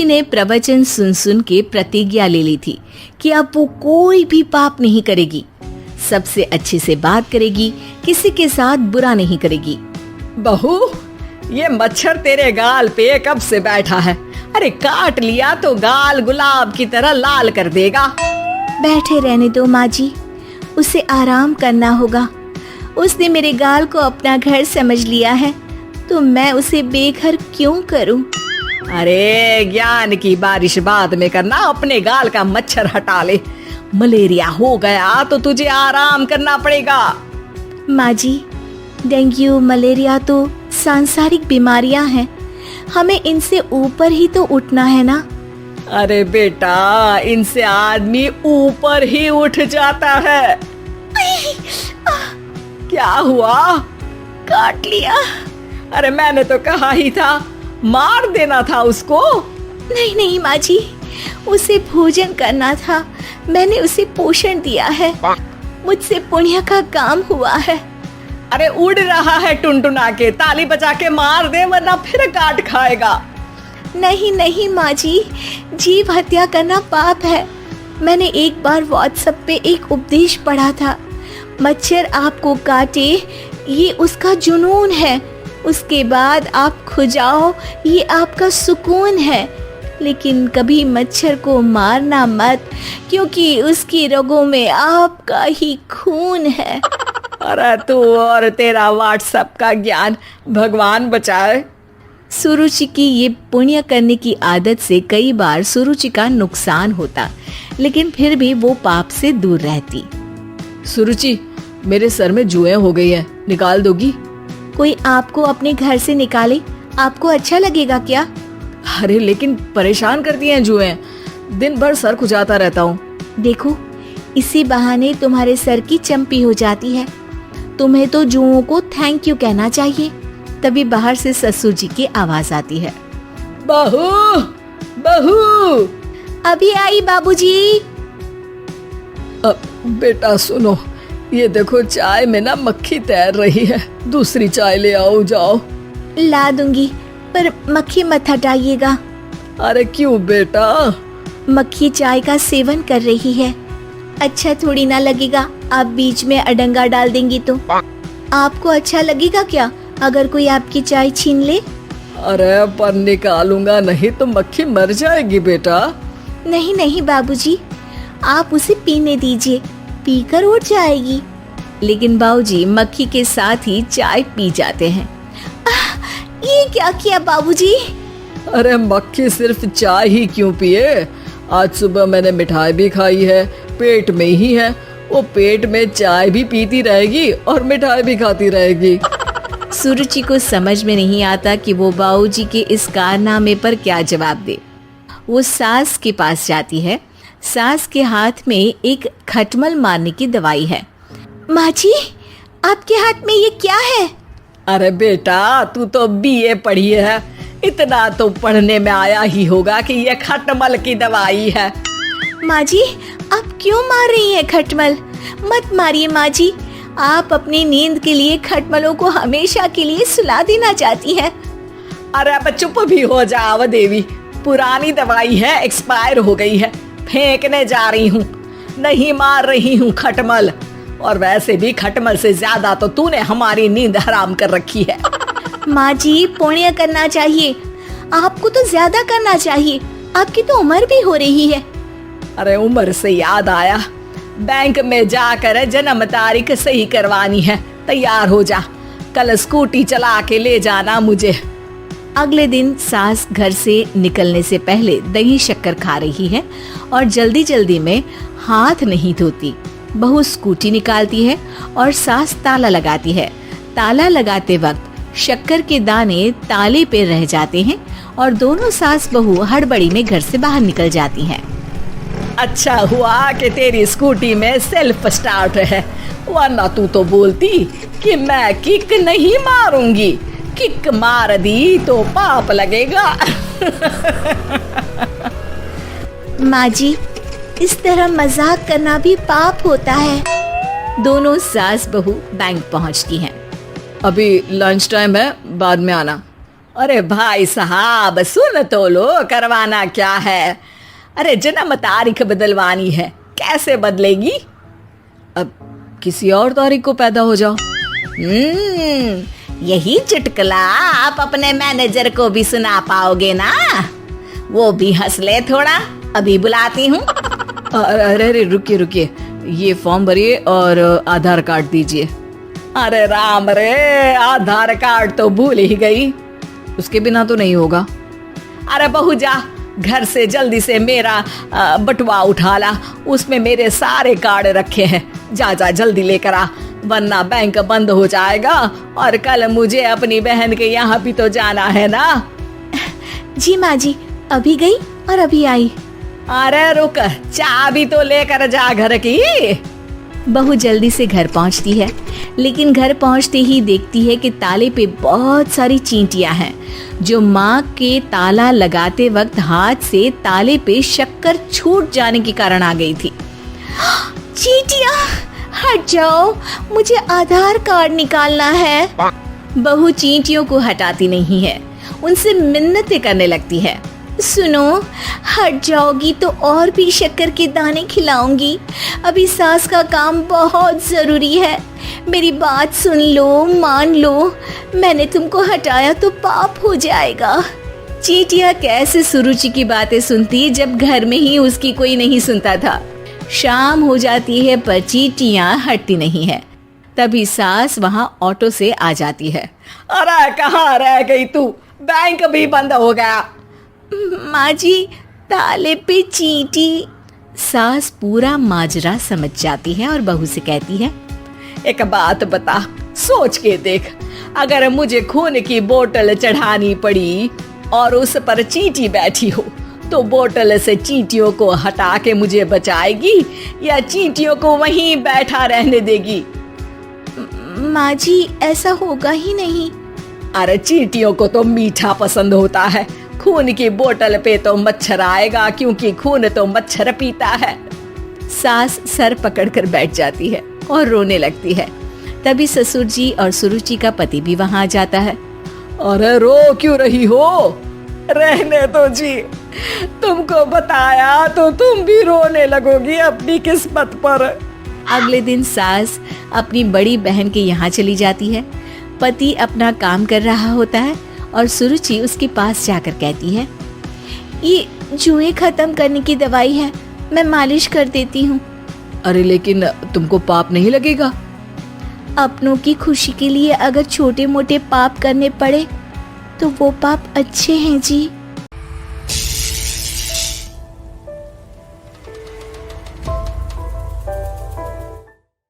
सुरुचि ने प्रवचन सुन सुन के प्रतिज्ञा ले ली थी कि अब वो कोई भी पाप नहीं करेगी, सबसे अच्छे से बात करेगी, किसी के साथ बुरा नहीं करेगी। बहू, ये मच्छर तेरे गाल पे कब से बैठा है? अरे काट लिया तो गाल गुलाब की तरह लाल कर देगा। बैठे रहने दो माँ जी, उसे आराम करना होगा। उसने मेरे गाल को अपना घर समझ लिया है, तो मैं उसे बेघर क्यों करूं? अरे ज्ञान की बारिश बाद में करना, अपने गाल का मच्छर हटा ले। मलेरिया हो गया तो तुझे आराम करना पड़ेगा। माँ जी, डेंगू मलेरिया तो सांसारिक बीमारियां हैं, हमें इनसे ऊपर ही तो उठना है ना। अरे बेटा, इनसे आदमी ऊपर ही उठ जाता है। क्या हुआ? काट लिया। अरे मैंने तो कहा ही था, मार देना था उसको। नहीं नहीं माँ जी, उसे भोजन करना था, मैंने उसे पोषण दिया है, मुझसे पुण्य का काम हुआ है। अरे उड़ रहा है टुनटुना के, ताली बजा के मार दे वरना फिर काट खाएगा। नहीं नहीं माँ जी, जीव हत्या करना पाप है। मैंने एक बार व्हाट्सएप पे एक उपदेश पढ़ा था, मच्छर आपको काटे ये उसका जुनून है, उसके बाद आप खुजाओ ये आपका सुकून है, लेकिन कभी मच्छर को मारना मत, क्योंकि उसकी रगों में आपका ही खून है। अरे तू और तेरा व्हाट्सएप का ज्ञान, भगवान बचाए। सुरुचि की ये पुण्य करने की आदत से कई बार सुरुचि का नुकसान होता, लेकिन फिर भी वो पाप से दूर रहती। सुरुचि, मेरे सर में जुएं हो गई है, निकाल दोगी? कोई आपको अपने घर से निकाले, आपको अच्छा लगेगा क्या? अरे लेकिन परेशान करती हैं जुएं, दिन भर सर खुजाता रहता हूँ। देखो, इसी बहाने तुम्हारे सर की चंपी हो जाती है। तुम्हें तो जुओं को थैंक यू कहना चाहिए। तभी बाहर से ससुर जी की आवाज आती है। बहू, बहू। अभी आई बाबूजी। बेटा सुनो, ये देखो चाय में ना मक्खी तैर रही है, दूसरी चाय ले आओ जाओ। ला दूंगी, पर मक्खी मत हटाइएगा। अरे क्यों बेटा? मक्खी चाय का सेवन कर रही है, अच्छा थोड़ी ना लगेगा। आप बीच में अडंगा डाल देंगी तो आपको अच्छा लगेगा क्या अगर कोई आपकी चाय छीन ले? अरे पर निकालूंगा नहीं तो मक्खी मर जाएगी बेटा। नहीं नहीं बाबूजी, आप उसे पीने दीजिए, पीकर उठ जाएगी। लेकिन बाबूजी मक्खी के साथ ही चाय पी जाते हैं। ये क्या किया बाबूजी? अरे मक्खी सिर्फ चाय ही क्यों पिए, आज सुबह मैंने मिठाई भी खाई है, पेट में ही है, वो पेट में चाय भी पीती रहेगी और मिठाई भी खाती रहेगी। सुरुचि को समझ में नहीं आता कि वो बाबूजी के इस कारनामे पर क्या जवाब दे। वो सास के पास जाती है। सास के हाथ में एक खटमल मारने की दवाई है। माँ जी, आपके हाथ में ये क्या है? अरे बेटा, तू तो बीए पढ़ी है, इतना तो पढ़ने में आया ही होगा कि ये खटमल की दवाई है। माँ जी, आप क्यों मार रही हैं खटमल? मत मारिए माँ जी, आप अपनी नींद के लिए खटमलों को हमेशा के लिए सुला देना चाहती हैं। अरे अब चुप भी हो जाओ देवी, पुरानी दवाई है, एक्सपायर हो गई है, फेंकने जा रही हूँ, नहीं मार रही हूँ खटमल। और वैसे भी खटमल से ज्यादा तो तूने हमारी नींद हराम कर रखी है। माँ जी, पुण्य करना चाहिए, आपको तो ज्यादा करना चाहिए, आपकी तो उम्र भी हो रही है। अरे उम्र से याद आया, बैंक में जाकर जन्म तारीख सही करवानी है, तैयार हो जा, कल स्कूटी चला के ले जाना मुझे। अगले दिन सास घर से निकलने से पहले दही शक्कर खा रही है और जल्दी जल्दी में हाथ नहीं धोती। बहू स्कूटी निकालती है और सास ताला लगाती है। ताला लगाते वक्त शक्कर के दाने ताले पे रह जाते हैं और दोनों सास बहू हड़बड़ी में घर से बाहर निकल जाती हैं। अच्छा हुआ कि तेरी स्कूटी में सेल्फ स्टार्ट है, वरना तू तो बोलती कि मैं किक नहीं मारूंगी, किक मार दी तो पाप लगेगा। माँ जी, इस तरह मजाक करना भी पाप होता है। दोनों सास बहू बैंक पहुँचती हैं। अभी लंच टाइम है, बाद में आना। अरे भाई साहब सुन तो लो, करवाना क्या है? अरे जन्म तारीख बदलवानी है, कैसे बदलेगी? अब किसी और तारीख को पैदा हो जाओ। यही चुटकुला आप अपने मैनेजर को भी सुना पाओगे ना? वो भी हंस ले थोड़ा। अभी बुलाती हूँ। अरे अरे रुकिए रुकिए, ये फॉर्म भरिए और आधार कार्ड दीजिए। अरे राम रे, आधार कार्ड तो भूल ही गई, उसके बिना तो नहीं होगा। अरे बहू जा, घर से जल्दी से मेरा बटुआ उठा ला, उसमें मेरे सारे कार्ड रखे हैं। जा जा जल्दी लेकर आ, वरना बैंक बंद हो जाएगा और कल मुझे अपनी बहन के यहाँ भी तो जाना है ना। जी माँ जी, अभी गई और अभी आई। अरे रुक, चाबी तो लेकर जा घर की। बहू जल्दी से घर पहुंचती है, लेकिन घर पहुंचते ही देखती है कि ताले पे बहुत सारी चींटियां हैं, जो माँ के ताला लगाते वक्त हाथ से ताले पे शक्कर छूट जाने के कारण आ गई थी। चींटियां हट जाओ, मुझे आधार कार्ड निकालना है। बहू चींटियों को हटाती नहीं है, उनसे मिन्नतें करने लगती है। सुनो, हट जाओगी तो और भी शक्कर के दाने खिलाऊंगी। अभी सास का काम बहुत जरूरी है, मेरी बात सुन लो, मान लो। मैंने तुमको हटाया तो पाप हो जाएगा। चींटियां कैसे सुरुचि की बातें सुनती जब घर में ही उसकी कोई नहीं सुनता था। शाम हो जाती है पर चींटियां हटती नहीं है। तभी सास वहां ऑटो से आ जाती है। अरे कहाँ रह गई तू? बैंक भी बंद हो गया। माँ जी, ताले पे चींटी। सास पूरा माजरा समझ जाती है और बहू से कहती है, एक बात बता, सोच के देख, अगर मुझे खून की बोतल चढ़ानी पड़ी और उस पर चींटी बैठी हो, तो बोतल से चींटियों को हटा के मुझे बचाएगी या चींटियों को वहीं बैठा रहने देगी? माँ जी, ऐसा होगा ही नहीं। अरे चींटियों को तो मीठा पसंद होता है, खून की बोतल पे तो मच्छर आएगा, क्योंकि खून तो मच्छर पीता है। सास सर पकड़कर बैठ जाती है और रोने लगती है। तभी ससुर जी और सुरुचि का पति भी वहां आ जाता है। अरे रो क्यों रही हो? रहने दो जी, तुमको बताया तो तुम भी रोने लगोगी अपनी किस्मत पर। अगले दिन सास अपनी बड़ी बहन के यहाँ चली जाती है। पति अपना काम कर रहा होता है और सुरुचि उसके पास जाकर कहती है, ये जुएं खत्म करने की दवाई है, मैं मालिश कर देती हूँ। अरे लेकिन तुमको पाप नहीं लगेगा? अपनों की खुशी के लिए अगर छोटे मोटे पाप करने पड़े तो वो पाप अच्छे हैं जी।